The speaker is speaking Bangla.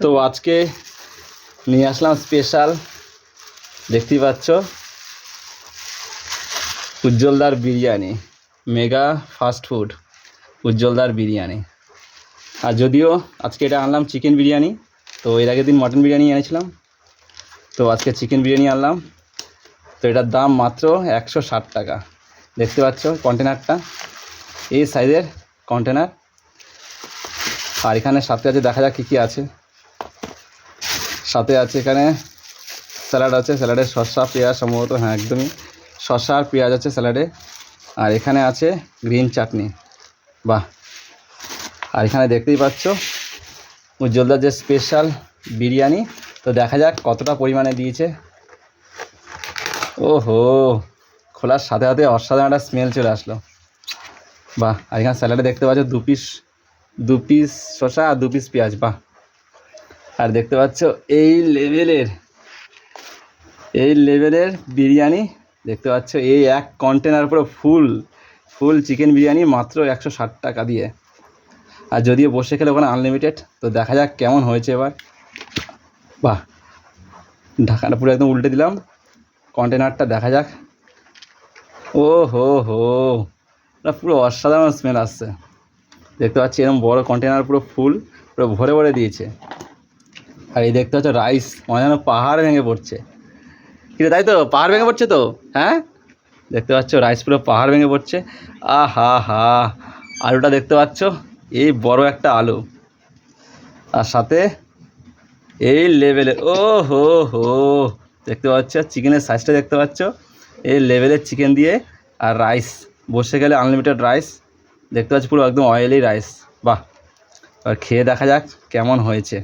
তো আজকে নিয়ে আসলাম স্পেশাল, দেখতেই পাচ্ছ, উজ্জ্বলদার বিরিয়ানি, মেগা ফাস্ট ফুড উজ্জ্বলদার বিরিয়ানি। আর যদিও আজকে এটা আনলাম চিকেন বিরিয়ানি, তো এর আগের দিন মটন বিরিয়ানি এনেছিলাম, তো আজকে চিকেন বিরিয়ানি আনলাম। তো এটার দাম মাত্র 160 টাকা। দেখতে পাচ্ছ কন্টেনারটা, এই সাইজের কন্টেনার। আর এখানে সাথে আছে, দেখা যাক কী কী আছে। সাথে আছে এখানে স্যালাড আছে, স্যালাডে শসা পেঁয়াজ সম্ভবত, হ্যাঁ একদমই শসা আর পেঁয়াজ আছে স্যালাডে। আর এখানে আছে গ্রিন চাটনি, বাহ। আর এখানে দেখতেই পাচ্ছ উজ্জ্বলদার যে স্পেশাল বিরিয়ানি। তো দেখা যাক কতটা পরিমাণে দিয়েছে। ওহো, খোলার সাথে সাথে অসাধারণ একটা স্মেল চলে আসলো, বাহ। আর এখানে স্যালাডে দেখতে পাচ্ছ দু পিস শসা আর 2 পিস পেঁয়াজ, বাহ। আর দেখতে পাচ্ছ এই লেভেলের বিরিয়ানি, দেখতে পাচ্ছ এই এক কন্টেনার পুরো ফুল চিকেন বিরিয়ানি মাত্র 160 টাকা দিয়ে। আর যদিও বসে খেলে ওখানে আনলিমিটেড। তো দেখা যাক কেমন হয়েছে এবার, বাহ। ঢাকাটা পুরো একদম উল্টে দিলাম, কন্টেনারটা দেখা যাক। ও হো, পুরো অসাধারণ স্মেল আসছে। দেখতে পাচ্ছি এরকম বড় কন্টেনার পুরো ভরে ভরে দিয়েছে। আর এই দেখতে পাচ্ছ রাইস, মনে যেন পাহাড় ভেঙে পড়ছে। কিরে, তাই তো, পাহাড় ভেঙে পড়ছে তো, হ্যাঁ দেখতে পাচ্ছ রাইস পুরো পাহাড় ভেঙে পড়ছে। আহা হা, আলুটা দেখতে পাচ্ছ, এই বড় একটা আলু, আর সাথে এই লেভেলের, ও হো, দেখতে পাচ্ছ চিকেনের সাইজটা দেখতে পাচ্ছ, এই লেভেলের চিকেন দিয়ে। আর রাইস, বসে গেলে আনলিমিটেড রাইস, দেখতে পাচ্ছ পুরো একদম অয়েলি রাইস, বাহ। আর খেয়ে দেখা যাক কেমন হয়েছে।